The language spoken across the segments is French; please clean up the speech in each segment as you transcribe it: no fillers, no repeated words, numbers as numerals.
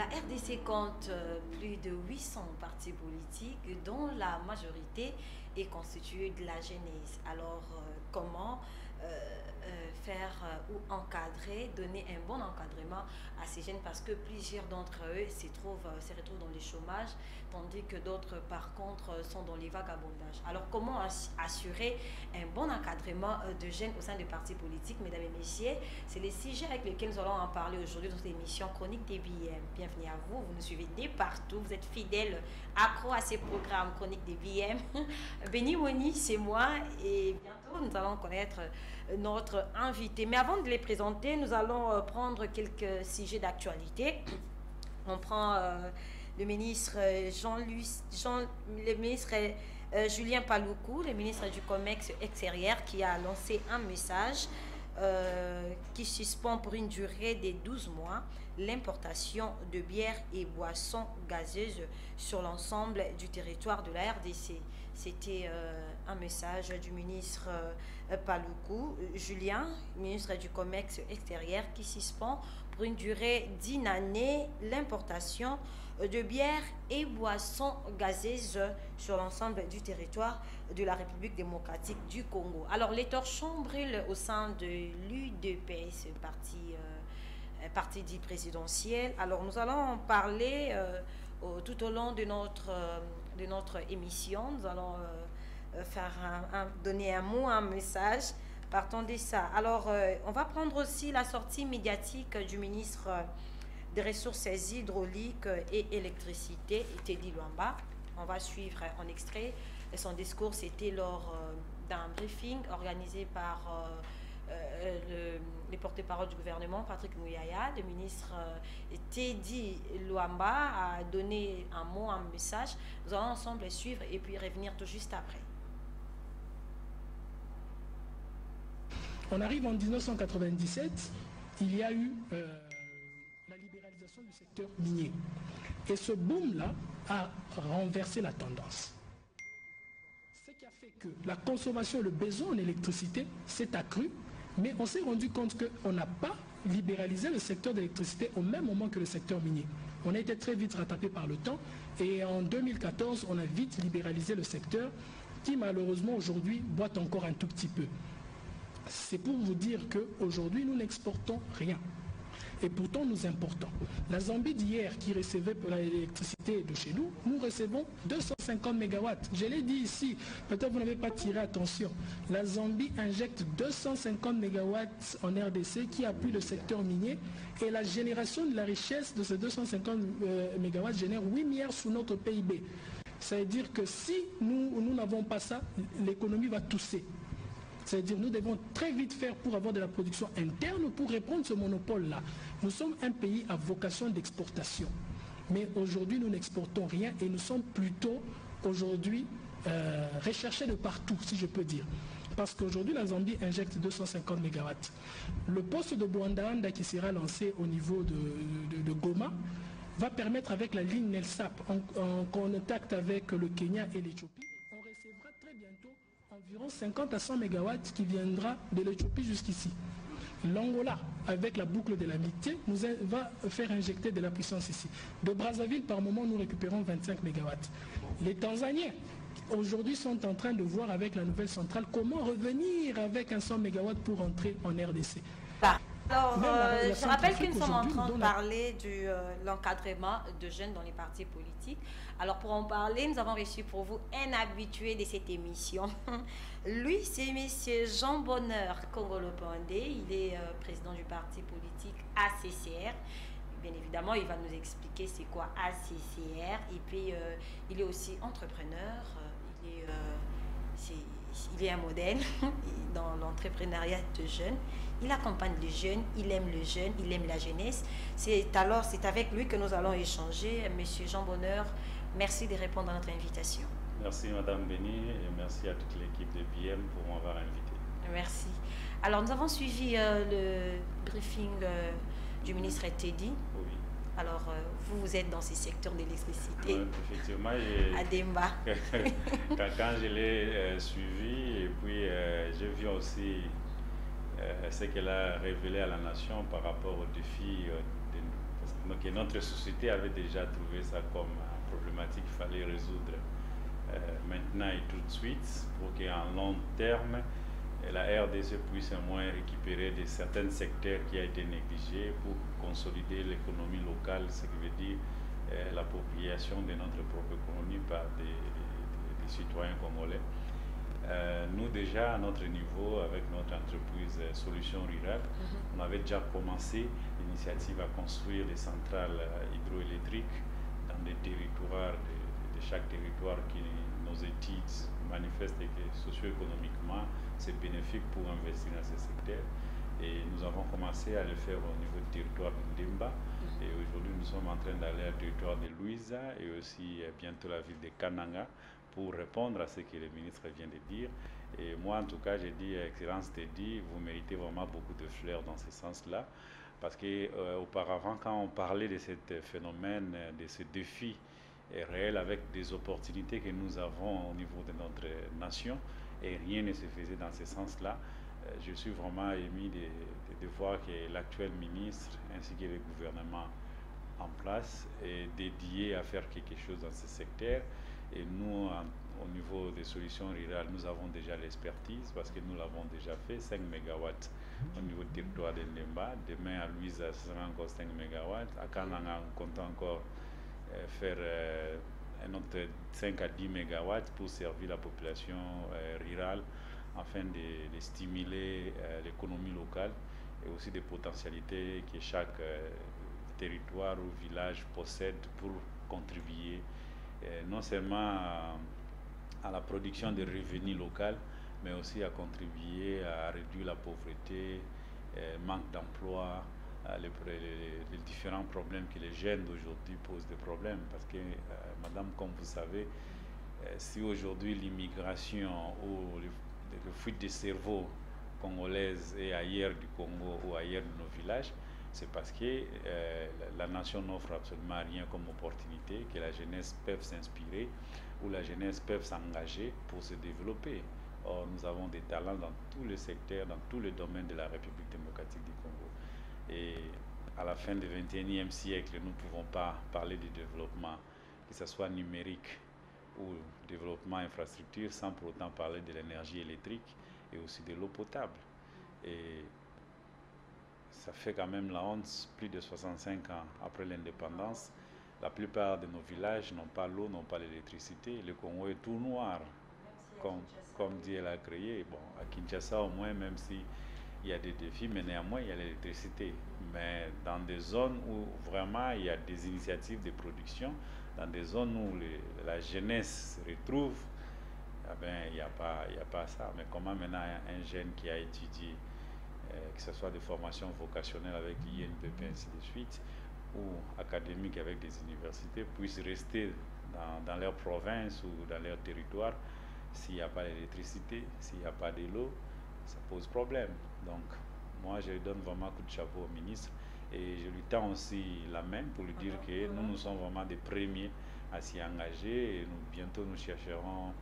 La RDC compte plus de 800 partis politiques dont la majorité est constituée de la jeunesse. Alors, comment faire ou encadrer, donner un bon encadrement à ces jeunes parce que plusieurs d'entre eux se retrouvent dans le chômage, tandis que d'autres, par contre, sont dans les vagabondages. Alors, comment assurer un bon encadrement de jeunes au sein des partis politiques, mesdames et messieurs? C'est le sujet avec lequel nous allons en parler aujourd'hui dans cette émission Chronique des BM. Bienvenue à vous, vous nous suivez de partout, vous êtes fidèles, accro à ces programmes Chronique des BM. Béni Moni, c'est moi et bientôt nous allons connaître notre invité. Mais avant de les présenter, nous allons prendre quelques sujets d'actualité. On prend le ministre Julien Paluku, le ministre du Commerce extérieur, qui a lancé un message qui suspend pour une durée de 12 mois l'importation de bières et boissons gazeuses sur l'ensemble du territoire de la RDC. C'était un message du ministre Paluku, Julien, ministre du Commerce extérieur, qui suspend pour une durée d'une année l'importation de bières et boissons gazeuses sur l'ensemble du territoire de la République démocratique du Congo. Alors, les torchons brûlent au sein de l'UDPS, parti dit présidentiel. Alors, nous allons en parler tout au long de notre émission. Nous allons donner un mot, un message. Partons de ça. Alors, on va prendre aussi la sortie médiatique du ministre des Ressources hydrauliques et électricité, Teddy Luamba. On va suivre en extrait. Son discours, c'était lors d'un briefing organisé par le porte-parole du gouvernement, Patrick Mouyaya. Le ministre Teddy Luamba a donné un mot, un message. Nous allons ensemble suivre et puis revenir tout juste après. On arrive en 1997, il y a eu la libéralisation du secteur minier. Et ce boom-là a renversé la tendance. Ce qui a fait que la consommation, le besoin en électricité s'est accru, mais on s'est rendu compte qu'on n'a pas libéralisé le secteur d'électricité au même moment que le secteur minier. On a été très vite rattrapé par le temps et en 2014, on a vite libéralisé le secteur qui malheureusement aujourd'hui boite encore un tout petit peu. C'est pour vous dire qu'aujourd'hui, nous n'exportons rien. Et pourtant, nous importons. La Zambie d'hier, qui recevait l'électricité de chez nous, nous recevons 250 MW. Je l'ai dit ici, peut-être vous n'avez pas tiré attention. La Zambie injecte 250 MW en RDC qui appuie le secteur minier. Et la génération de la richesse de ces 250 MW génère 8 milliards sous notre PIB. Ça veut dire que si nous n'avons pas ça, l'économie va tousser. C'est-à-dire nous devons très vite faire pour avoir de la production interne pour répondre à ce monopole-là. Nous sommes un pays à vocation d'exportation. Mais aujourd'hui, nous n'exportons rien et nous sommes plutôt aujourd'hui recherchés de partout, si je peux dire. Parce qu'aujourd'hui, la Zambie injecte 250 MW. Le poste de Bouandaanda qui sera lancé au niveau de Goma va permettre avec la ligne NELSAP, en contact avec le Kenya et l'Éthiopie, on recevra très bientôt environ 50 à 100 MW qui viendra de l'Éthiopie jusqu'ici. L'Angola, avec la boucle de l'amitié, va faire injecter de la puissance ici. De Brazzaville, par moment, nous récupérons 25 MW. Les Tanzaniens, aujourd'hui, sont en train de voir avec la nouvelle centrale comment revenir avec un 100 MW pour entrer en RDC. Alors, je rappelle que nous sommes en train de parler de l'encadrement de jeunes dans les partis politiques. Alors, pour en parler, nous avons reçu pour vous un habitué de cette émission. Lui, c'est M. Jean Bonheur Congolo-Pandé. Il est président du parti politique ACCR. Bien évidemment, il va nous expliquer c'est quoi ACCR. Et puis, il est aussi entrepreneur. Il est un modèle dans l'entrepreneuriat de jeunes. Il accompagne les jeunes, il aime les jeunes, il aime la jeunesse. C'est avec lui que nous allons échanger. Monsieur Jean Bonheur, merci de répondre à notre invitation. Merci Madame Béni et merci à toute l'équipe de BM pour m'avoir invité. Merci. Alors nous avons suivi le briefing du ministre Teddy. Oui. Alors, vous êtes dans ces secteurs d'électricité. Effectivement, à Demba. quand je l'ai suivi, et puis j'ai vu aussi ce qu'elle a révélé à la nation par rapport aux défis Donc, notre société avait déjà trouvé ça comme problématique qu'il fallait résoudre maintenant et tout de suite pour qu'en long terme, la RDC puisse au moins récupérer de certains secteurs qui ont été négligés pour consolider l'économie locale, ce qui veut dire l'appropriation de notre propre économie par des citoyens congolais. Nous déjà à notre niveau, avec notre entreprise Solutions Rurales, on avait déjà commencé l'initiative à construire des centrales hydroélectriques dans des territoires, de chaque territoire qui nos études manifestent que socio-économiquement c'est bénéfique pour investir dans ce secteur. Et nous avons commencé à le faire au niveau du territoire de Ndemba. Et aujourd'hui, nous sommes en train d'aller au territoire de Louisa et aussi bientôt la ville de Kananga pour répondre à ce que le ministre vient de dire. Et moi, en tout cas, j'ai dit, Excellence Teddy, vous méritez vraiment beaucoup de fleurs dans ce sens-là. Parce qu'auparavant, quand on parlait de ce phénomène, de ce défi réel avec des opportunités que nous avons au niveau de notre nation, et rien ne se faisait dans ce sens-là, je suis vraiment ému de voir que l'actuel ministre ainsi que le gouvernement en place est dédié à faire quelque chose dans ce secteur. Et nous, au niveau des solutions rurales, nous avons déjà l'expertise parce que nous l'avons déjà fait, 5 MW au niveau du territoire de Ndemba. Demain, à Louisa, ce sera encore 5 MW. À Kananga, on compte encore faire un autre 5 à 10 MW pour servir la population rurale afin de stimuler l'économie locale et aussi des potentialités que chaque territoire ou village possède pour contribuer non seulement à la production de revenus locaux, mais aussi à contribuer à réduire la pauvreté, manque d'emploi, les différents problèmes que les jeunes d'aujourd'hui posent des problèmes. Parce que, madame, comme vous savez, si aujourd'hui l'immigration ou le fuite des cerveaux congolaises est ailleurs du Congo ou ailleurs de nos villages, c'est parce que la nation n'offre absolument rien comme opportunité, que la jeunesse peut s'inspirer ou la jeunesse peut s'engager pour se développer. Or, nous avons des talents dans tous les secteurs, dans tous les domaines de la République démocratique du Congo. Et à la fin du XXIe siècle, nous ne pouvons pas parler du développement, que ce soit numérique ou développement infrastructure, sans pour autant parler de l'énergie électrique et aussi de l'eau potable. Et ça fait quand même la honte, plus de 65 ans après l'indépendance, la plupart de nos villages n'ont pas l'eau, n'ont pas l'électricité. Le Congo est tout noir, comme Dieu l'a créé. Bon, à Kinshasa au moins, même si il y a des défis, mais néanmoins il y a l'électricité. Mais dans des zones où vraiment il y a des initiatives de production, dans des zones où la jeunesse se retrouve, eh bien, il n'y a pas ça. Mais comment maintenant un jeune qui a étudié, que ce soit des formations vocationnelles avec l'INPP, ainsi de suite, ou académiques avec des universités, puisse rester dans leur province ou dans leur territoire, s'il n'y a pas d'électricité, s'il n'y a pas de l'eau, ça pose problème. Donc, moi, je donne vraiment un coup de chapeau au ministre et je lui tends aussi la main pour lui dire que nous sommes vraiment des premiers à s'y engager et bientôt nous chercherons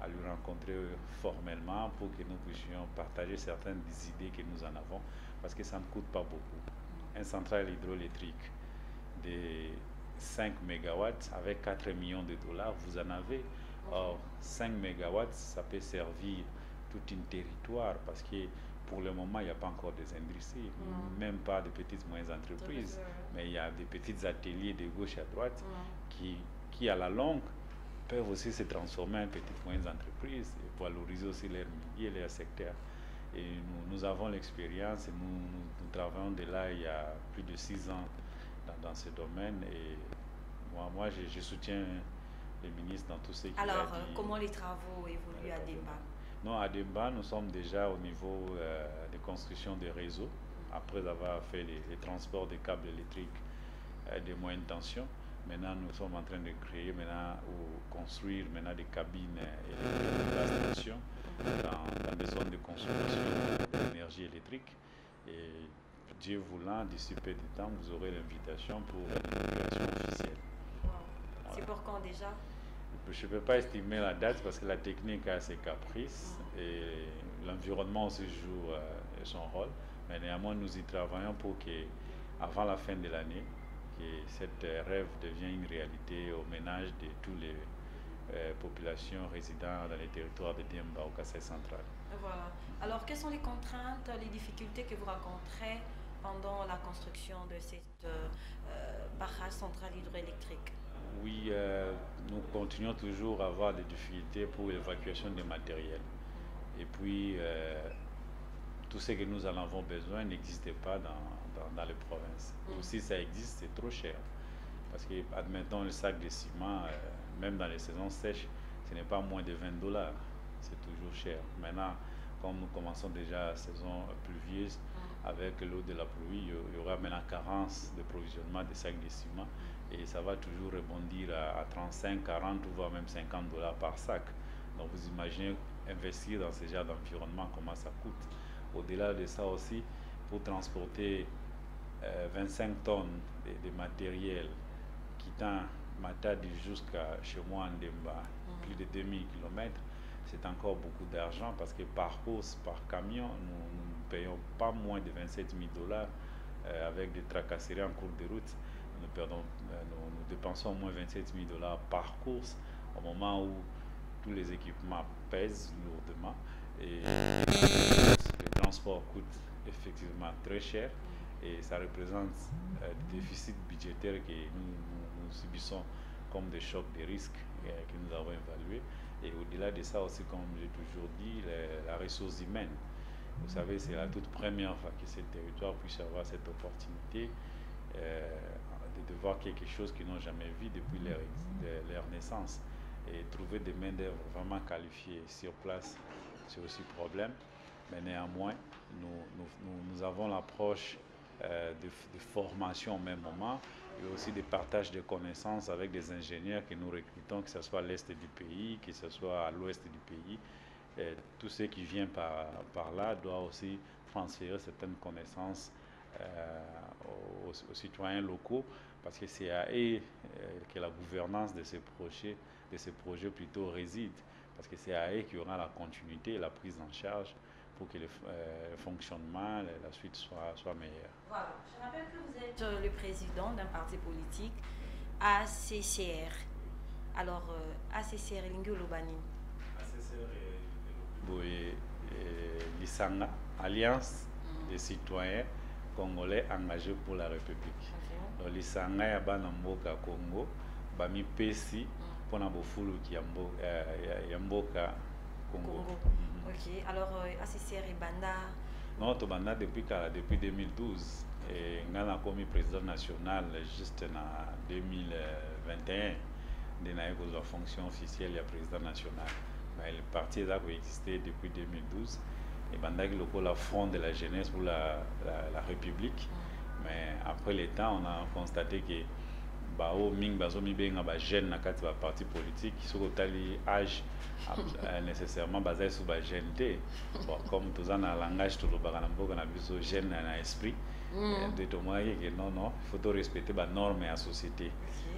à lui rencontrer formellement pour que nous puissions partager certaines des idées que nous en avons parce que ça ne coûte pas beaucoup. Une centrale hydroélectrique de 5 MW avec 4 millions de dollars, vous en avez. Or, 5 MW, ça peut servir tout un territoire parce que pour le moment, il n'y a pas encore des industries, même pas de petites et moyennes entreprises, mais il y a des petits ateliers de gauche à droite qui, à la longue, peuvent aussi se transformer en petites et moyennes entreprises et valoriser aussi leur milieu et leur secteur. Et nous avons l'expérience et nous travaillons de là il y a plus de 6 ans dans ce domaine et moi je soutiens le ministre dans tout ce qu'il a dit. Alors, comment les travaux évoluent à Demba? Non, à Demba, nous sommes déjà au niveau de construction des réseaux, après avoir fait les transports des câbles électriques de moyenne tension. Maintenant, nous sommes en train de créer ou construire des cabines électriques de basse tension dans des zones de consommation d'énergie électrique. Et Dieu voulant, d'ici peu de temps, vous aurez l'invitation pour l'inauguration officielle. Wow. Voilà. C'est pour quand déjà? Je ne peux pas estimer la date parce que la technique a ses caprices et l'environnement aussi joue son rôle. Mais néanmoins, nous y travaillons pour qu'avant la fin de l'année, que cette rêve devient une réalité au ménage de toutes les populations résidant dans les territoires de Diemba au Kassai central. Voilà. Alors, quelles sont les contraintes, les difficultés que vous rencontrez pendant la construction de cette barrage centrale hydroélectrique? Oui, nous continuons toujours à avoir des difficultés pour l'évacuation des matériels. Et puis, tout ce que nous en avons besoin n'existait pas dans les provinces. Ou si ça existe, c'est trop cher. Parce que, admettons, le sac de ciment, même dans les saisons sèches, ce n'est pas moins de $20. C'est toujours cher. Maintenant, comme nous commençons déjà la saison pluvieuse, avec l'eau de la pluie, il y aura maintenant carence de provisionnement des sacs de ciment et ça va toujours rebondir à 35, 40 ou voire même $50 par sac. Donc vous imaginez investir dans ce genre d'environnement, comment ça coûte. Au-delà de ça aussi, pour transporter 25 tonnes de matériel quittant Matadi jusqu'à chez moi en Demba, plus de 2000 km, c'est encore beaucoup d'argent parce que par course, par camion, nous ne payons pas moins de $27 000 avec des tracasseries en cours de route. Nous dépensons au moins $27 000 par course au moment où tous les équipements pèsent lourdement et le transport coûte effectivement très cher et ça représente des déficits budgétaires que nous subissons comme des chocs de risques que nous avons évalués. Et au-delà de ça aussi, comme j'ai toujours dit, la ressource humaine. Vous savez, c'est la toute première fois que ce territoire puisse avoir cette opportunité de voir quelque chose qu'ils n'ont jamais vu depuis leur naissance. Et trouver des main-d'œuvre vraiment qualifiées sur place, c'est aussi problème. Mais néanmoins, nous avons l'approche de formation au même moment et aussi de partage de connaissances avec des ingénieurs que nous recrutons, que ce soit à l'est du pays, que ce soit à l'ouest du pays. Et tout ce qui vient par là doit aussi transférer certaines connaissances aux citoyens locaux, parce que c'est à eux que la gouvernance de ces projets plutôt réside, parce que c'est à eux qu'il y aura la continuité et la prise en charge pour que le fonctionnement, la suite soit meilleure. Voilà. Je rappelle que vous êtes le président d'un parti politique, ACCR. Alors, ACCR est Lingolobani. ACCR est l'Isanga, Alliance des citoyens congolais engagés pour la République. Donc, l'Isanga est Banamboka Congo, Bami Pesi, Ponabofulu Yamboka Congo. Ok, alors ACCR et Banda? Non, to Banda depuis 2012. Et on a commis président national juste en 2021. De la fonction officielle du président national. Mais le parti a existé depuis 2012. Et Banda qui est le front de la jeunesse pour la République. Mais après le temps, on a constaté que bao ming bazomi benga ba jeune na kati ba parti politique qui sont au âge nécessairement basé sur ba jeune. Bon, comme tous en langage tout le baganambo qu'on a besoin jeune na esprit de témoigner que non, il faut respecter les normes et la société.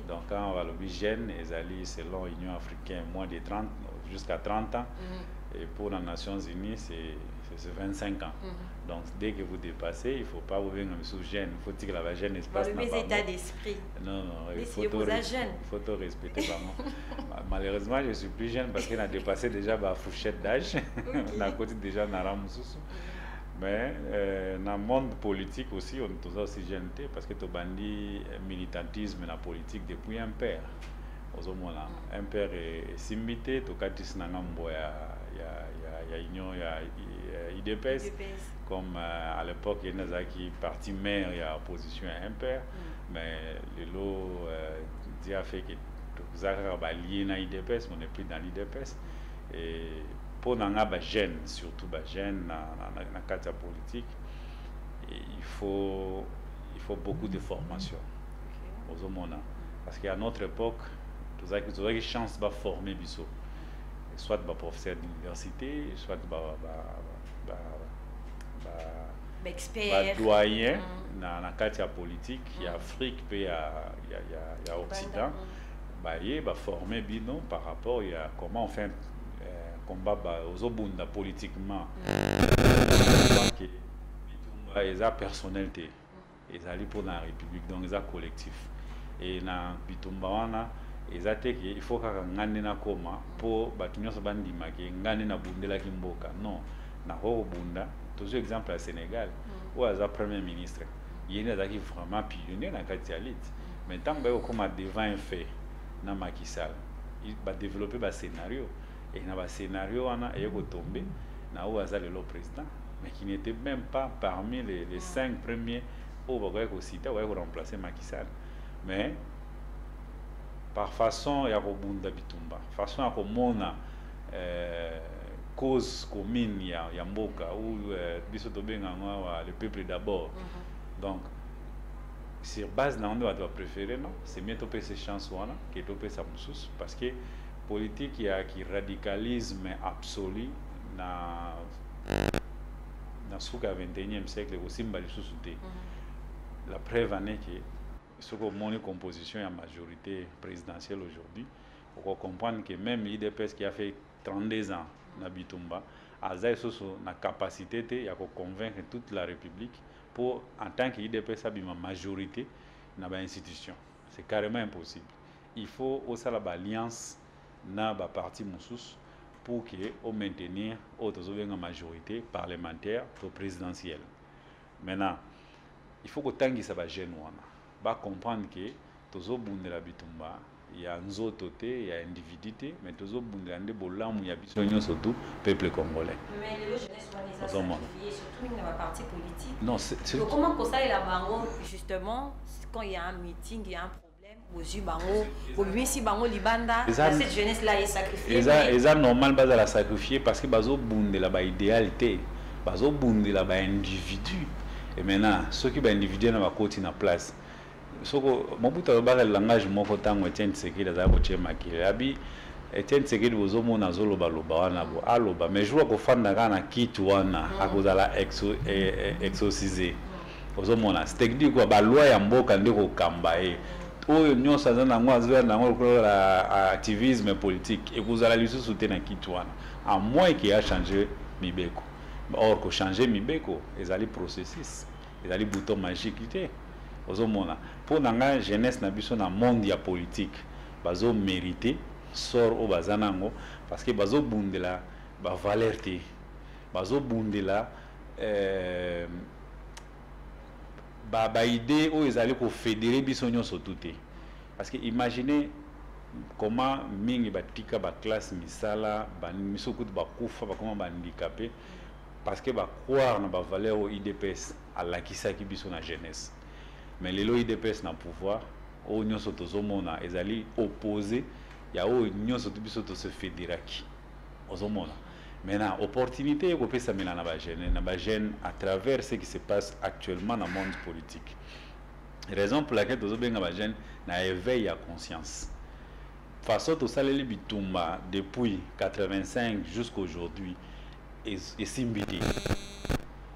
Donc quand on va le jeune, ils allaient selon l'Union africaine moins de 30 jusqu'à 30 ans. Et pour les Nations Unies, c'est 25 ans. Donc dès que vous dépassez, il ne faut pas vous venir sous jeune. Il faut que la jeune espace. Le même état d'esprit. Non, il faut tout respecter. Malheureusement, je ne suis plus jeune parce qu'il a dépassé déjà la fourchette d'âge. On a côté déjà Naramoussou. Mais dans le monde politique aussi, on est aussi jeune parce que tu bandit militantisme dans la politique depuis un père. Un père est simité, tu as Nangambo, il y a union, il y a IDPS. Comme à l'époque, il y a qui parti maire, il y a opposition à un père. Mais le lot a fait que vous avez lié dans l'IDPS, on n'est plus dans l'IDPS. Et pour les jeunes, surtout les jeunes dans la cadre politique, il faut beaucoup de formation aux hommes. Parce qu'à notre époque, vous avez une chance de former soit des professeurs d'université, soit des doyens dans la cadre politique. Il y a Afrique, il y a Occident. Il va former par rapport à comment on fait combat aux obunda politiquement. Ils ont personnalité ezali pour la République, donc eza collectif. Et na bitumba wana ezate que il faut kaka ngande na koma pour batunyo so bandima ke ngande na bundela kimboka. Non, na ho bunda, toujours exemple à Sénégal où aza premier ministre. Yene azaki vraiment pionnier na kati ya lit. Mais tant que comme devant un fait na Macky Sall, il va développer ba scénario et na ba scénario wana eko tomber na où aza le président, mais qui n'était même pas parmi les 5 premiers où va citer ou remplacer Macky Sall. Mais par façon ya kobunda bitumba, façon ya komona cause commune ya mboka ou biso tobenga le peuple d'abord. Donc sur base na on doit préférer non, c'est mieux topé ces chances wana que topé sa mususu parce que politique ya qui radicalisme absolu na suka 21e siècle aussi mbali susuté. La preuve en est que ce que mon composition et la majorité présidentielle aujourd'hui, on peut comprendre que même l'IDPS qui a fait 32 ans dans Bitumba, a la capacité de convaincre toute la République pour, en tant qu'IDPS, avoir une majorité dans l'institution. C'est carrément impossible. Il faut aussi l'alliance dans le parti Moussous pour qu'on maintienne une majorité parlementaire ou présidentielle. Maintenant, il faut que tant que ça va gêner, va comprendre que tozo bundela bitumba il y a nzotote il y a individuité mais tozo bundela nde bolamu ya bisonyo surtout peuple congolais. Mais les jeunesse surtout dans la partie politique. Non, c'est comment que ça il a bango justement quand il y a un meeting, il y a un problème aux bango au lui si bango libanda cette jeunesse là est sacrifiée. Eza normal bas la sacrifier parce que bazo bundela ba idéalité, bazo bundela ba individu. Et maintenant ceux qui ba individu na ba koti na place soko mobuta ba le langage moko tango Etienne Tshisekedi za boche makile abi Etienne Tshisekedi bozomo na zolo baloba wana bo aloba mais jour ko fanda kana kitu wana akozala exorciser ozomona stekdi ko ba loi ya mboka ndiko kamba oyo nyosa za nango azwa nango ko la activisme politique ekozala lisusu te na kitu wana à moins qu'il a changé mibeko. Or ko changer mibeko ezali processus ezali bouton magique té ozomona pour nanga jeunesse na biso na monde ya politique bazo mériter sort au bazanango parce que bazo bundela ba valeur té bazo bundela ba idée o ezali ko fédérer biso nyonso touté parce que imaginez comment mingi batika ba classe misala ba miso kutu ba kufa ba comment ba handicapé parce que ba croire na ba valeur au IDPS à la kisaki biso na jeunesse. Mais les IDPS na pouvoir o nyonso tozomona ezali opposé ya o nyonso biso to se fédéraki ozomona. Maintenant opportunité ko pesa mena na ba jeune à travers ce qui se passe actuellement dans le monde politique. Raison pour laquelle tozobenga ba jeune na éveil à conscience. Façon to saleli bitumba depuis 85 jusqu'à aujourd'hui et simbité.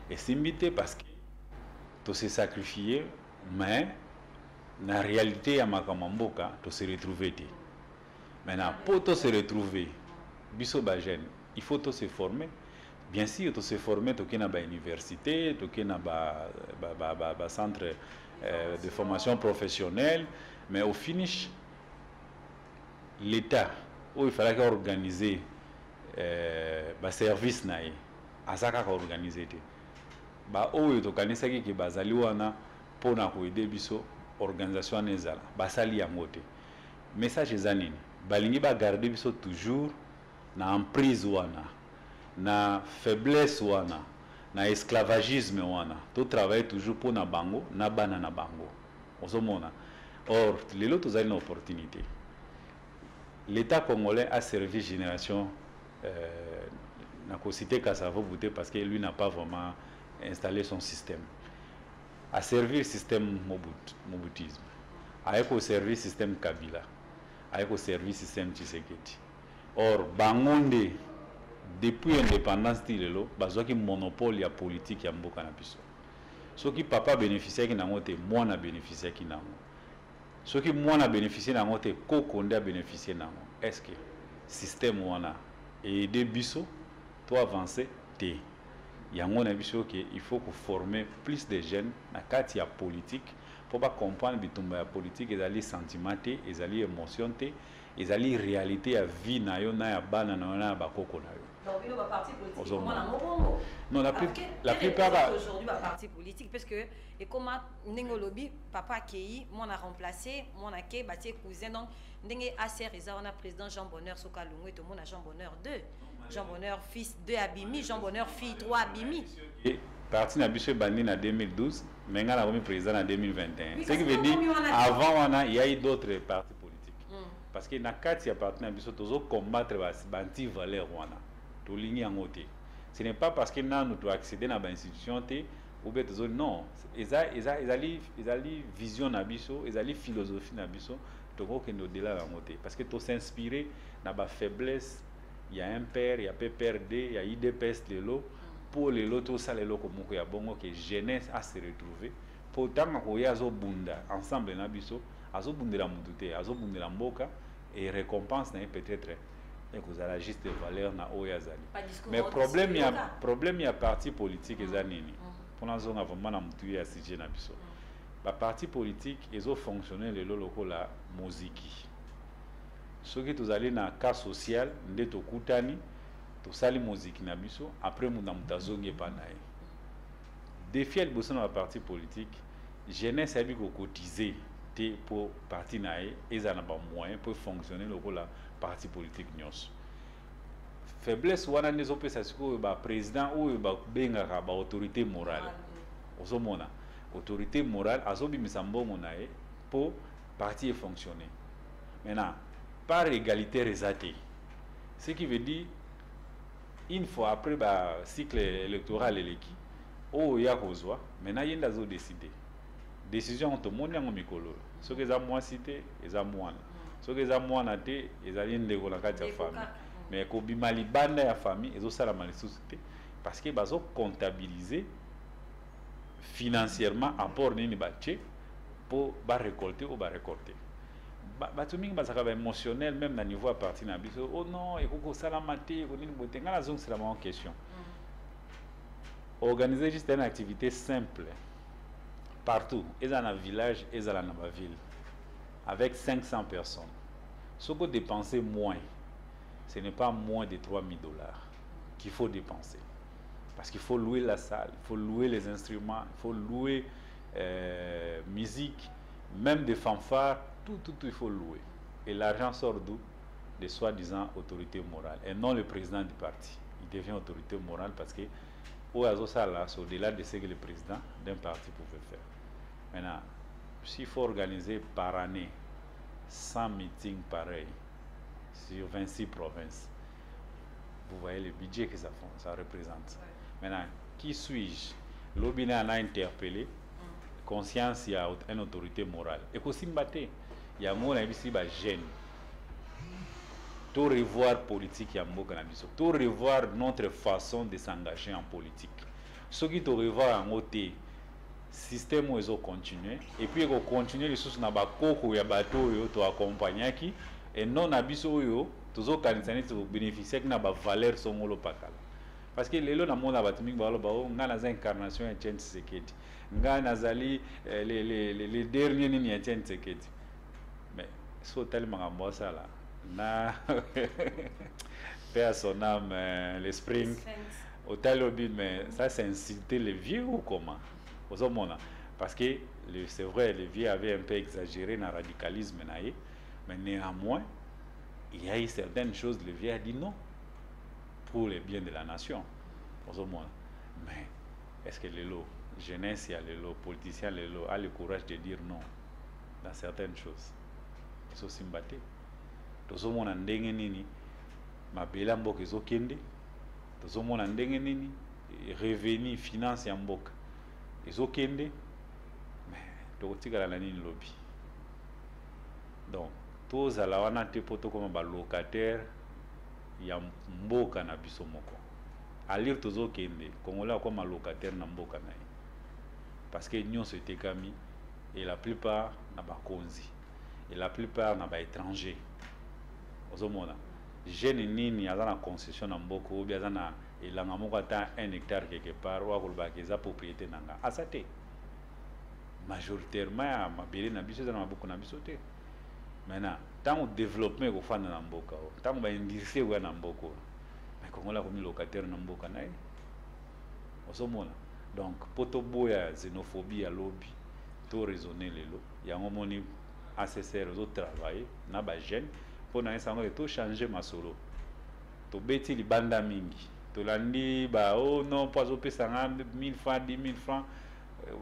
Et simbité parce que to se sacrifier mais la réalité à makamamboka to se retrouver. Maintenant pour to se retrouver biso ba jeune il faut to se former. Bien sûr to se former to kena ba université to kena ba centre de formation professionnelle mais au finish l'État où il fallait organiser ba service nae azaka ka organiser te ba oyo to kanisa ki bazali wana pona ko aider biso organisation nezala basali yango te message ezanini balingi ba garder biso toujours na emprise wana na faiblesse wana na esclavagisme wana to travailler toujours pona bango na bana na bango ozomona or lelo tozali na opportunité. L'État congolais a servi génération n'a pas cité Kassavo Bouté parce que lui n'a pas vraiment installé son système. A servi le système Mobutisme, a servi le système Kabila, a servi le système Tshisekedi. Or, Bangonde, depuis l'indépendance, il y a un monopole ya politique ya mboka na biso. Ce qui papa bénéficiait qui n'a pas été, moi n'a bénéficié qui n'a pas. Ce qui moi a bénéficié d'un côté, Kokonde a bénéficié d'un. Est-ce que le système wana et des biso, toi avancer, yango na biso ke il faut former plus de jeunes na kati ya politique pour pas comprendre bitumba ya politique ezali sentiment te ezali émotion te ezali réalité ya vie na yo na ya bana na yo na ya bakoko na yo. Donc, il y a un parti politique. Non, la plupart. Aujourd'hui, un parti politique, parce que, et comme Nengolobi, papa Kei, moi, on a remplacé, moi, on a Kei, bâti cousin, donc, Nenge Acer, on a président Jean Bonheur, Sokalungu, et tout le monde a Jean Bonheur 2. Jean Bonheur, fils 2 Abimi, Jean Bonheur, fille 3 Abimi. Parti n'a biché Bandi en 2012, mais on a remis président en 2021. Ce qui veut dire, avant, il y a eu d'autres partis politiques. Parce que dans le cas de parti n'a biché, tous combattre les anti-valeurs. Ce n'est pas parce que nous avons accédé à l'institution ou bien non. Ils ont vision, ils ont philosophie, donc on au-delà. Parce que tu s'inspirer dans la faiblesse, il y a un père, il y a PPRD, il y a IDPS de l'eau. Pour les lots, tout ça, les lots comme il y a bon que jeunesse à se retrouver. Pour tant qu'il y a bunda ensemble, azo bunda la mutute, azo bunda la mboka et récompense peut-être. Et vous avez juste des valeurs na oyazali. Mais problème il y a parti politique et zanini. Pour la zone avant na mutuye à sujet na biso. Ba parti politique ils ont fonctionné le loko la musique. Ce qui vous allez na cas social ndeto kutani to sali musique na biso après mu na mutazonge panaye. Défi le bosso na parti politique, jeunesse a bi ko cotiser pour parti nae ils en ont moyen pour fonctionner le rôle parti politique nyos faiblesse wana nezo pesa siko ba président ou ba benga ba autorité morale osomona autorité morale azobi misambongo nae pour parti fonctionner maintenant par égalité résaté ce qui veut dire une fois après ba cycle électoral eleki o ya kozwa maintenant yenda zo décider décision tout le monde en mikolo ce que za moi cité eza mwana ce que za mwana te ezali ndeko na kati ya famille mais ko bimali banda ya famille ezo sala malisuté parce que bazo comptabiliser financièrement apport nini bache pour ba récolter ou ba récolter ba tout mingi bazaka ba émotionnel même na niveau à partir na biso oh non et ko sala maté ko nini bote ngala zong c'est la bonne question. Organiser juste une activité simple partout, et dans un village, et dans la ville, avec 500 personnes. Ce que dépenser moins, ce n'est pas moins de 3 000 $ qu'il faut dépenser. Parce qu'il faut louer la salle, il faut louer les instruments, il faut louer musique, même des fanfares, tout il faut louer. Et l'argent sort d'où? De soi-disant autorité morale, et non le président du parti. Il devient autorité morale parce que c'est au-delà de ce que le président d'un parti pouvait faire. Maintenant, s'il faut organiser par année 100 meetings pareils sur 26 provinces, vous voyez le budget que ça représente. Maintenant, qui suis-je? L'Obina a interpellé, conscience, il y a une autorité morale. Et qu'aussi, il y a un mot ici, jeune. Tout revoir politique, tout revoir notre façon de s'engager en politique. Ce qui te revoir en côté système où ils ont continué et puis ils ont continué les choses na bakoko ya bateau yo to accompagner qui et non abiso yo toujours kanisani to bénéficier na ba valeur songolo pakala parce que lelo na mona batumi ba lo ba ngana za incarnation ya Etienne Tshisekedi ngana zali les derniers ni ya Etienne Tshisekedi mais so tellement mbosa là na paix à son âme les Spring au Talobin mais ça c'est inciter les vieux ou comment parce que c'est vrai les vieux avaient un peu exagéré dans le radicalisme mais néanmoins il y a eu certaines choses le vieux a dit non pour le bien de la nation mais est-ce que les lots jeunesse les lots politiciens les lots a le courage de dire non dans certaines choses ils sont simbatés tozomona ndenge nini mabela mboka ezokende tozomona ndenge nini revenu finance ya mboka ezokende mais tokotikala na nini lobby donc tozala wana te po tokoma balocataire ya mboka na biso moko alire tozokende kongola akoma locataire na mboka na ye parce que nyonso etekami et la plupart na bakonzi et la plupart na baétranger ozomona jeune nini aza na concession na mboka obi aza na et là on a 1 hectare quelque part ou à la propriété nanga asate majoritairement ma belle na biso na beaucoup na biso te maintenant tant au développement ko fana na mboka tant ba industrie wa na mboko mais kongola ko mi locataire na mboka na osomona donc poto boya xénophobie à lobby to raisonner lelo ya ngomoni ACCR zo travailler na ba jeune pour na esango to changer masolo to beti libanda mingi to landi ba oh non pas au pesa 1000 francs 10 000 francs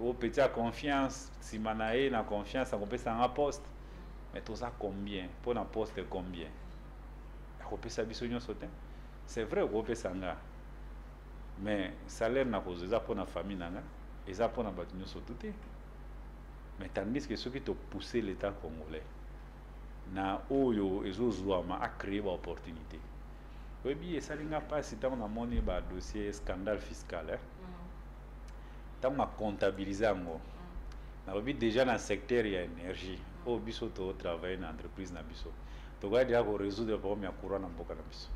au petit à confiance si manae na confiance on peut ça en poste mais tout ça combien pour un poste combien on peut ça bisogno sauter c'est vrai on peut ça mais salaire na cause ça pour la famille nana et ça pour na batinyo sauter mais tandis que ceux qui te pousser l'état congolais na oyo ezozwama a créer ba opportunité oui bien ça linga pas si on a monné ba dossier scandale fiscal hein tant ma comptabiliser ngo na obi déjà dans secteur ya énergie au biso to travailler dans entreprise na biso to ga dia ko résoudre problème ya courant na mboka na biso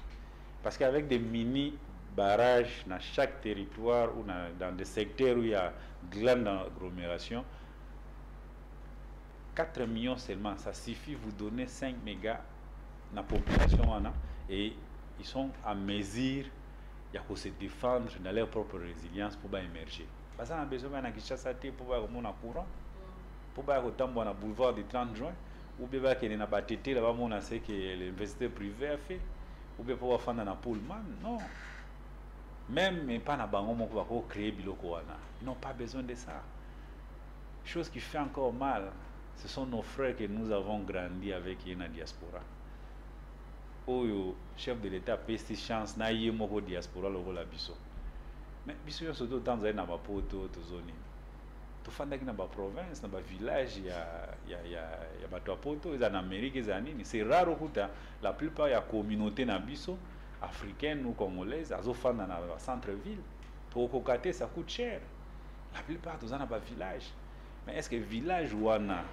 parce qu'avec des mini barrages dans chaque territoire ou dans des secteurs où il y a grande agglomération 4 millions seulement ça suffit vous donner 5 mégas na population et ils sont à mesure ya ko se défendre dans leur propre résilience pour ba émerger parce qu'on a besoin de Kinshasa pour voir comment on a courant pour voir autant na boulevard du 30 juin ou bien qu'il y a pas tété là-bas on a ce que l'investisseur privé a fait ou bien pour faire dans Pullman non même pas na bango moko pour créer biloko wana ils n'ont pas besoin de ça chose qui fait encore mal ce sont nos frères que nous avons grandi avec la diaspora oyo chef de l'état pesti chance na yemoko diaspora lokola biso mais biso yo surtout dans na ba poto to zone to fanda kina ba province na ba village ya ba to poto za na Amérique za nini c'est rare okuta la plupart ya communauté na biso africaine ou congolaise azo fanda na centre ville pour kokate ça coûte cher la plupart to za na ba village mais est-ce que village wana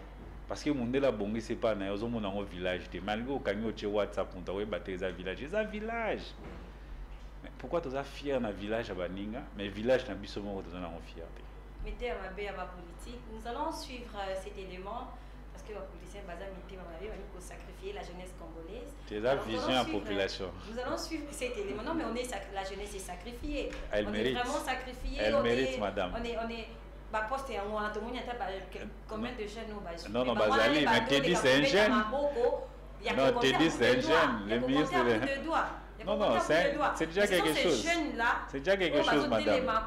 parce que mondela bongi c'est pas na yozo mona ngo village te malgré au kanyo che WhatsApp on doit battre za village mais pourquoi tu es fier dans le village à Baninga, mais le village n'a pas besoin de fierté. Mettez à ma politique. Nous allons suivre cet élément parce que les politiciens vont sacrifier la jeunesse congolaise. C'est la vision à la population. Nous allons suivre cet élément. Non, mais la jeunesse est sacrifiée. Elle mérite. Est vraiment sacrifiée. Elle mérite, madame. On est poste et on a combien de jeunes non, non, Bazali, mais Teddy c'est un jeune. Non, Teddy c'est un jeune. Le ministre de... Non, non, c'est déjà quelque chose. C'est déjà quelque chose, madame. Nous allons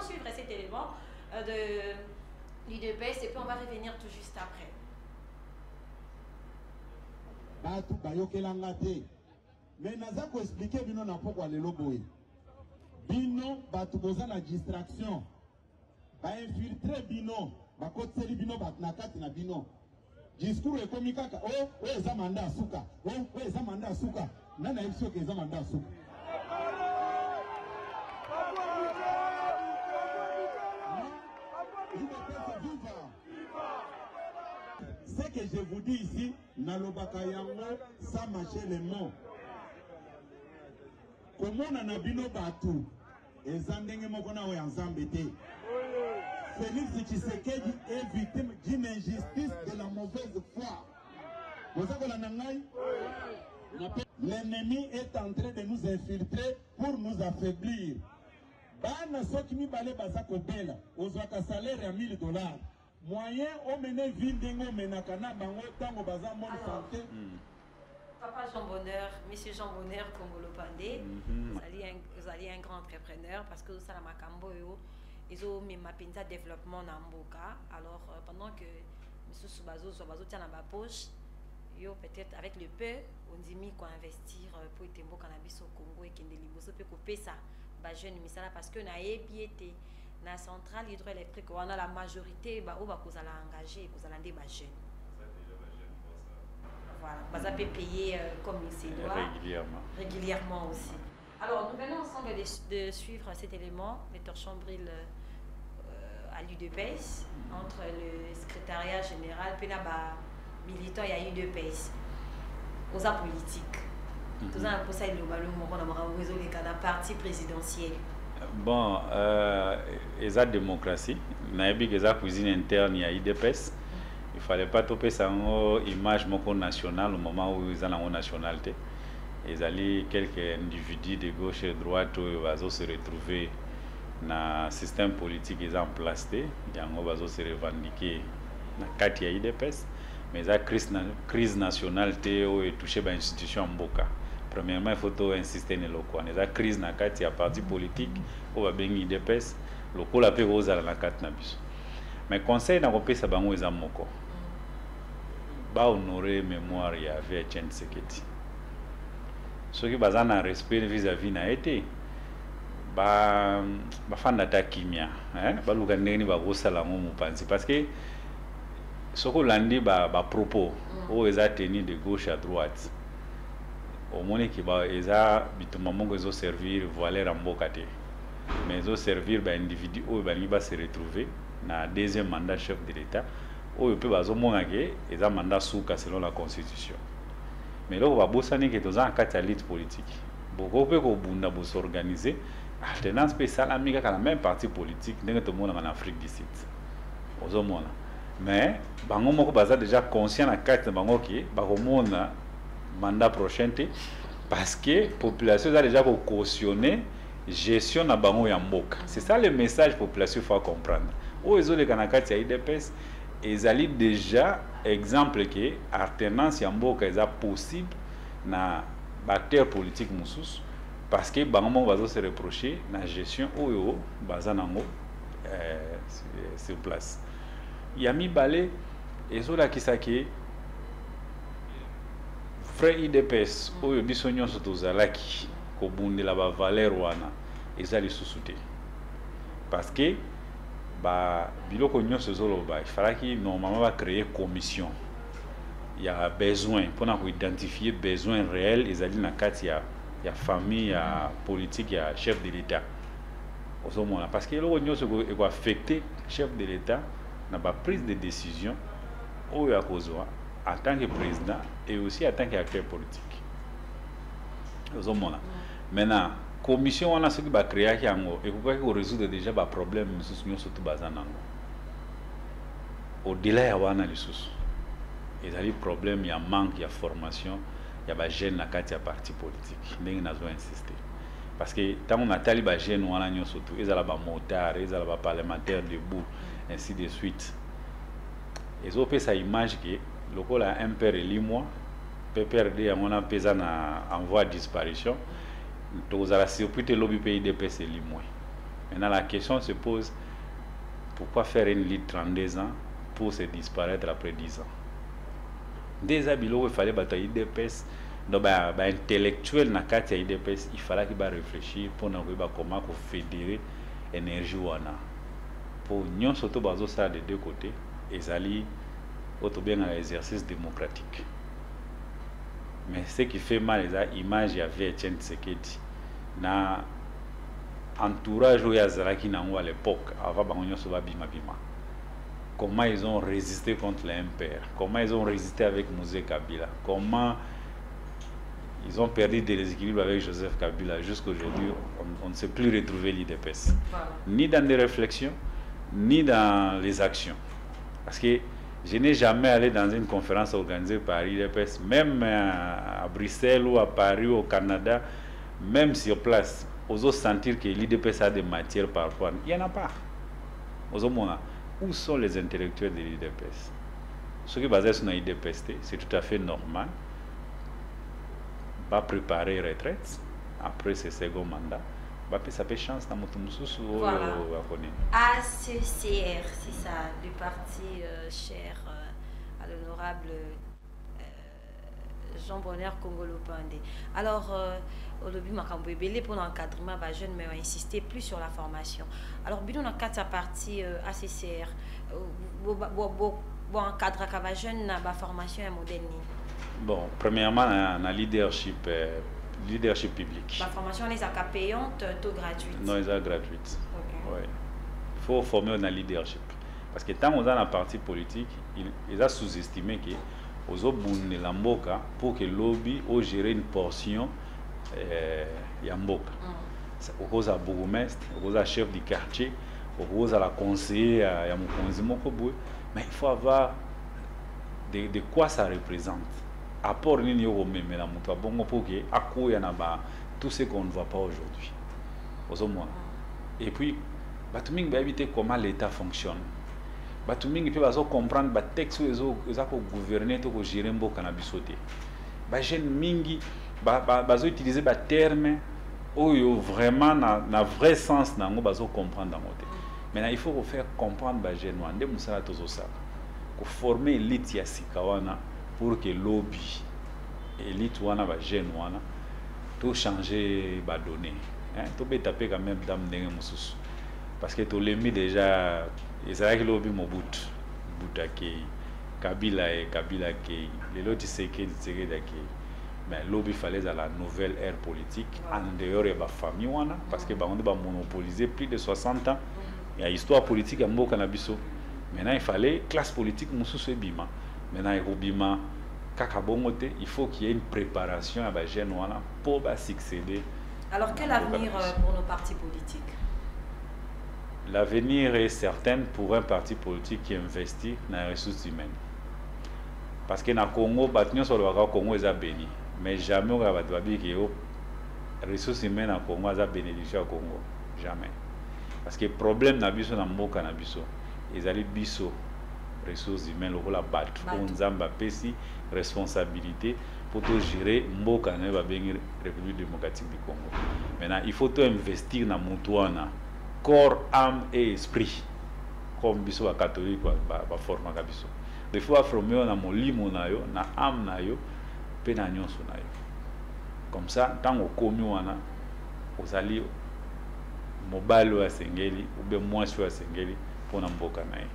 suivre cet élément de l'UDPS et puis on va revenir tout juste après. Mais naza ko expliquer bino na pourquoi le loboé. Bino batu boza na distraction. Ba infiltrer bino. Bakoteli bino batnakati na bino discours ekomi kaka oh eza manda suka oh eza manda suka nana yebso ke eza manda suka ce que je vous dis ici nalobaka yango sans mâcher les mots komona na bino batu eza ndenge moko na oyo nzambe te Félix Tshisekedi est victime d'une injustice de la mauvaise foi. Vous savez la nangai? L'ennemi est en train de nous infiltrer pour nous affaiblir. Bana sokimi bale bazako bela, ozwaka salaire à $1000. Moyen au mener ville dengo menakana bango tango baza bonne santé. Papa Jean Bonheur, Monsieur Jean Bonheur Kongolo Pandé, vous allez un grand entrepreneur parce que ça la makambo yo. Ils ont mis ma pinta développement dans Mboka. Alors, pendant que M. Soubazo tient dans ma poche, peut-être avec le peu, on dit qu'on investir pour être en cannabis au Congo et qu'il y ait des peut couper ça. Jeune, parce que na été dans la centrale hydroélectrique, on a la majorité où vous allez engager, vous allez des jeunes. Voilà, vous allez payer comme il se doit. Régulièrement aussi. Alors, nous venons ensemble de suivre cet élément, M. Chambril à l'UDPS, entre le secrétariat général, militant il y a eu deux pays aux politique tout ça pour ça il le parti présidentiel. Bon, la démocratie, la cuisine interne, il y a IDPS. Il ne fallait pas toper ça en image nationale au moment où ils ont la nationalité. Ils allaient quelques individus de gauche et de droite qui vont se retrouver dans le système politique qu'ils ont en place. Ils vont se revendiquer dans le cadre de l'IDPS. Mais la crise nationale est touchée par l'institution en Boka. Premièrement, il faut insister sur le la crise dans le cadre de parti politique, il va bien l'IDPS, le coup la paix rose dans le cadre de mais le conseil n'a pas ça bango ezam moko. Ba honorer mémoire ya Etienne Tshisekedi. Ce qui bazana un respect vis-à-vis na été ba fanda ta kimia ba luka ndeni ba gosala ngo mupanzi parce que ce que landi ba propos o eza tenu de gauche à droite au moins qui ba eza bituma mongo zo servir voiler mboka te mais zo servir ba individu o ba ni ba se retrouver na deuxième mandat chef de l'État où il peut bazomona que ils ont mandat souka selon la constitution mais là on va bosser que dans un catalyse politique beaucoup peut qu'on bunda s'organiser alternance spéciale amiga quand même parti politique n'est tout le monde en Afrique du Sud aux hommes mais bango moko baza déjà conscient na carte bango qui bakomona mandat prochain parce que population a déjà cautionné gestion na bango ya mboka c'est ça le message population faut comprendre. Où ils ont les canacats à IDPS, ils allaient déjà exemple que alternance yamboka est possible na acteur politique moussous parce que bango va se reprocher na gestion où bazanango sur place. Yami balé ils ont la kisaki frère IDPS où bisognon surtout zalaki ko bundi la ba valeur wana ils allaient sous-souter parce que biloko nyonso zoloba il fallait que normalement va créer commission il y a besoin pour identifier besoin réel ils allaient na kati ya famille ya politique ya chef de l'État osomona parce que loko nyonso ko affecter chef de l'État na ba prise de décision ou ya kozwa en tant que président et aussi en tant qu'acteur politique osomona maintenant commission wana soki ba créer yango ekokaki ko résoudre déjà ba problème misusu nyonso to bazanango au-delà ya wana lisusu ezali problème ya manque ya formation ya ba jeune na kati ya parti politique ndenge nazo insister parce que tant na tali ba jeune wana nyonso to ezala ba motard ezala ba parlementaire debout ainsi de suite ezo pesa image que lokola MPR elimwa PPRD amona pesa na en voie de disparition. Vous avez surpris le lobby pays DPS et l'IMOI. Maintenant, la question se pose pourquoi faire une liste 32 ans pour se disparaître après 10 ans. Déjà, il fallait batailler DPS. Donc, intellectuel dans le IDPS, il fallait qu'il réfléchir pour comment fédérer l'énergie. Pour nous, surtout, ça de deux côtés, ils allaient bien à l'exercice démocratique. Mais ce qui fait mal, c'est l'image qu'il y avait Etienne Tshisekedi. Na entourage où il y a Zalaki à l'époque, avant Bangonyo Soba Bima Bima. Comment ils ont résisté contre l'MPR, comment ils ont résisté avec Mouzé Kabila, comment ils ont perdu des déséquilibres avec Joseph Kabila. Jusqu'à aujourd'hui, on ne sait plus retrouver l'IDPS. Voilà. Ni dans des réflexions, ni dans les actions. Parce que je n'ai jamais allé dans une conférence organisée par l'IDPS, même à Bruxelles ou à Paris ou au Canada, même sur place, osons sentir que l'IDPS a des matières par rapport. Il n'y en a pas. Où sont les intellectuels de l'IDPS? Ceux qui basent sur l'IDPS, c'est tout à fait normal. Va préparer retraite après ce second mandat. Ça fait chance dans mon voilà. ACCR, c'est ça, du parti cher à l'honorable Jean Bonheur Congolo Pandé. Alors, au début, pour l'encadrement, les jeunes mais insister plus sur la formation. Alors, bien dans quatre partie ACCR, bon encadrer les jeunes dans la formation et modèle. Bon, premièrement, dans leadership public. La formation est payante ou gratuite? Non, elle est gratuite. Okay. Ouais. Il faut former dans le leadership. Parce que tant qu'on est dans la partie politique, ils ont sous-estimé que ozobuni la mboka pour que lobby o gérer une portion ya mboka. Okoza bourgmestre, okoza chef du quartier, okoza la conseiller ya mokonzi moko boye, mais il faut avoir de quoi ça représente. Apport nini yo komemela moto abongo pour que akoya na ba tout ce qu'on ne voit pas aujourd'hui. Ozomona. Et puis bato mingi ba éviter comment l'État fonctionne. Bato mingi pe bazo comprendre ba texte eza ko gouverner to ko gérer mboka na biso te. Ba jeune mingi bazo utiliser ba terme oyo vraiment na vrai sens nango bazo comprendre nango te. Maintenant il faut faire comprendre ba jeune wande musala tozo sala. Ko former élite ya sikawana pour que lobby élite wana ba jeune wana tout changer ba donner, hein, tout peut taper quand même dame ndenge mususu parce que to lemi déjà ezalaki lobby Mobutu Butake Kabila ke lelo Tshisekedi dake, mais lobby fallait à la nouvelle ère politique en dehors de ba famille wana parce que ba on ba monopoliser plus de 60 ans il y a histoire politique à mboka na biso. Maintenant il fallait classe politique mususu ebima. Maintenant ebima kaka bongote, il faut qu'il y ait une préparation à ba jeune wana pour ba succéder. Alors quel avenir pour nos partis politiques? L'avenir est certain pour un parti politique qui investit dans les ressources humaines. Parce que dans le Congo, le Congo est béni. Mais jamais on va dire que les ressources humaines au Congo sont bénéficiées au Congo. Jamais. Parce que le problème dans le Moka, ils ont biso ressources humaines, le rôle à battre. On a une responsabilité pour gérer Moka, la République démocratique du Congo. Maintenant, il faut tout investir dans Moutouana. Corps, âme et esprit, comme biso catholique ba forma biso. Il faut affirmer na molimo na yo, na âme na yo, pe na nyonso na yo. Comme ça, tant au komi wana, ozali mobile wa sengeli ou bien mwasi wa sengeli pour na mboka na ye.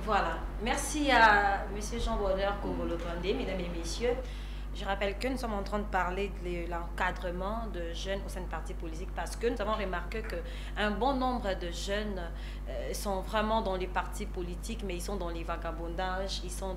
Voilà. Merci à Monsieur Jean Bonheur Kongolo Pandé, mesdames et messieurs. Je rappelle que nous sommes en train de parler de l'encadrement de jeunes au sein de partis politiques parce que nous avons remarqué qu'un bon nombre de jeunes sont vraiment dans les partis politiques, mais ils sont dans les vagabondages, ils sont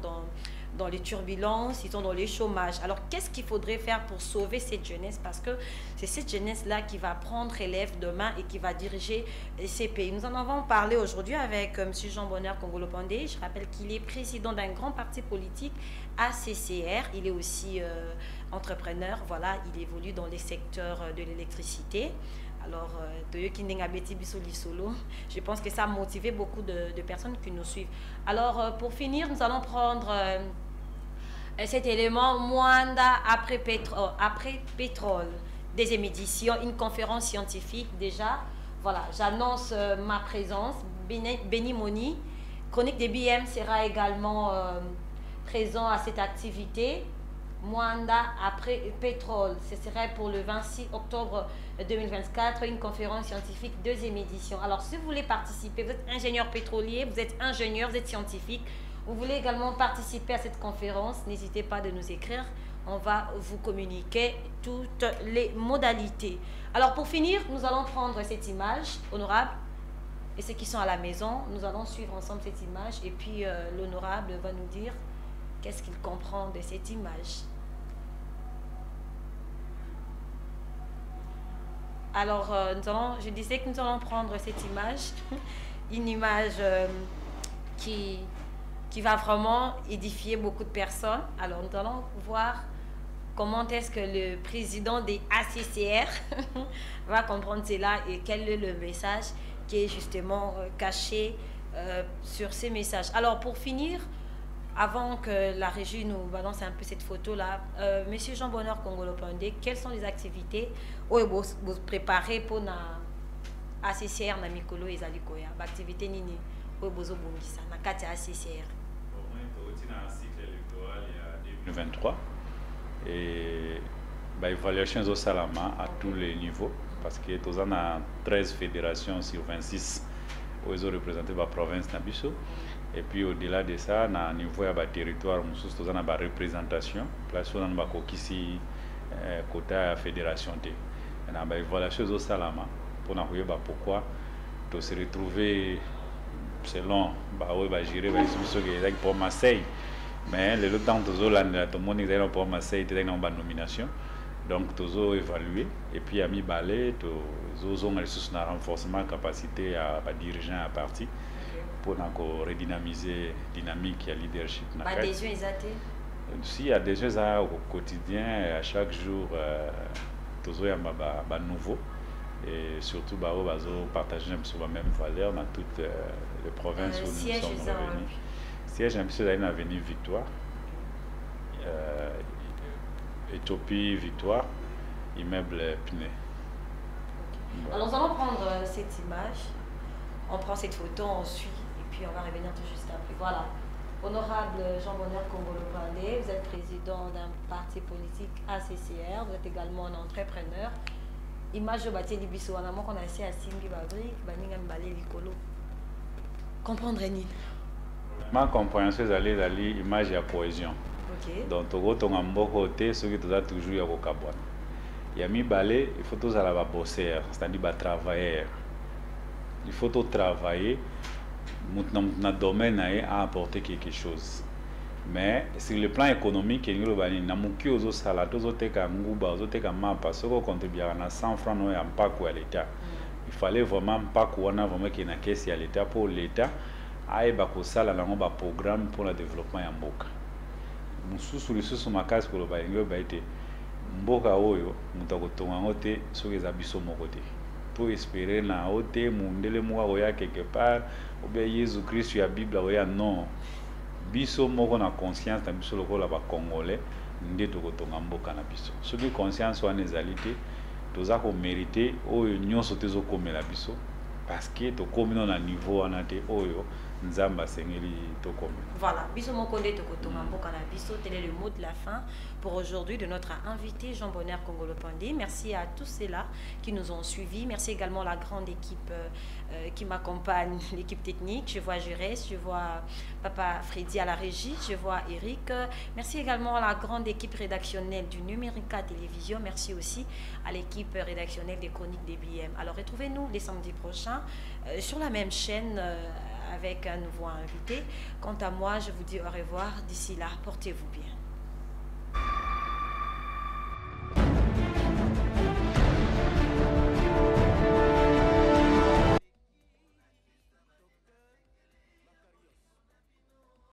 dans les turbulences, ils sont dans les chômages. Alors, qu'est-ce qu'il faudrait faire pour sauver cette jeunesse? Parce que c'est cette jeunesse-là qui va prendre élève demain et qui va diriger ces pays. Nous en avons parlé aujourd'hui avec M. Jean Bonheur Kongolo Pandé. Je rappelle qu'il est président d'un grand parti politique, ACCR. Il est aussi entrepreneur. Voilà, il évolue dans les secteurs de l'électricité. Alors, je pense que ça a motivé beaucoup de personnes qui nous suivent. Alors, pour finir, nous allons prendre cet élément Mwanda après pétrole, deuxième édition, une conférence scientifique déjà. Voilà, j'annonce ma présence. Béni Moni, chronique des BM, sera également présent à cette activité. Mwanda après pétrole, ce serait pour le 26 octobre 2024, une conférence scientifique deuxième édition. Alors si vous voulez participer, vous êtes ingénieur pétrolier, vous êtes ingénieur, vous êtes scientifique, vous voulez également participer à cette conférence, n'hésitez pas de nous écrire, on va vous communiquer toutes les modalités. Alors pour finir, nous allons prendre cette image, honorable, et ceux qui sont à la maison, nous allons suivre ensemble cette image et puis l'honorable va nous dire qu'est-ce qu'il comprend de cette image. Alors, je disais que nous allons prendre cette image, une image qui va vraiment édifier beaucoup de personnes. Alors, nous allons voir comment est-ce que le président des ACCR va comprendre cela et quel est le message qui est justement caché sur ces messages. Alors, pour finir, avant que la régie nous balance un peu cette photo-là, Monsieur Jean Bonheur Kongolo Pandé, quelles sont les activités que vous préparez pour la ACCR na Mikolo et Zalikoya? Activité nini que vous avez bongisa na kati ACCR? On est un cycle électoral il y a 2023 et l'évaluation au Salama à tous les niveaux parce que nous avons 13 fédérations sur 26 où ils ont représenté la province Nabiso. Et puis au-delà de ça, na niveau ya territoire, nous avons une représentation. Place où nous avons ici quota fédération T. On a évaluation au Salama pour nous voir pourquoi tu se retrouver selon gérer pour Marseille. Mais le temps toujours là, tout le monde est dans pour Marseille, était dans une nomination. Donc toujours évalué et puis à mi balai, toujours on a un renforcement de capacité à diriger un parti pour encore redynamiser dynamique et leadership. Adhésion exacte. Si adhésion au quotidien, à chaque jour, toujours il y a nouveau. Et surtout, partager sur la même valeur dans toutes les provinces où nous sommes revenus. Siège un peu dans l'avenue Victoire, Éthiopie Victoire, immeuble Pinet. Okay. Alors nous allons prendre cette image, on prend cette photo, on suit et puis on va revenir tout juste après. Voilà. Honorable Jean-Bonheur Kongolo Pandé, vous êtes président d'un parti politique ACCR, vous êtes également un entrepreneur. Image bâtie du biso, on a qu'on a essayé à Simbi Babri, Baninga Mbale Likolo. Comprendre ni. Ma compréhension c'est l'image et la cohésion. Okay. Donc Togo ton ambo côté ceux qui doivent toujours y avoir Kabouane. Il y a mi balé, il faut tous aller bosser, c'est-à-dire travailler. Il faut tout travailler. Notre domaine a apporté quelque chose. Mais sur le plan économique, il fallait vraiment pas qu'on a vraiment qu'il y ait une caisse à l'État pour l'État a un programme pour le développement de Mboka. Mususu lisusu makasi pour le balingo baite Mboka oyo mutakotonga ngote soki zabiso mokote. Pour espérer na ote mundele mwa oya quelque part ou bien Jésus Christ ya Bible oya non. Biso moko na conscience na biso lokola ba congolais nde tokotonga mboka na biso. Soki conscience wana ezali te toza ko mériter oyo nyonso tezo komela biso parce que tokomi na niveau wana te oyo nzamba sengeli tokomi. Voilà, biso mokonde tokotonga mboka na biso, tel est le mot de la fin pour aujourd'hui de notre invité Jean-Bonheur Kongolo Pandé. Merci à tous ceux-là qui nous ont suivis. Merci également à la grande équipe qui m'accompagne, l'équipe technique. Je vois Jérès, je vois Papa Freddy à la régie, je vois Eric. Merci également à la grande équipe rédactionnelle du Numérica Télévision. Merci aussi à l'équipe rédactionnelle des Chroniques des BM. Alors retrouvez-nous les samedis prochains sur la même chaîne avec un nouveau invité. Quant à moi, je vous dis au revoir. D'ici là, portez-vous bien.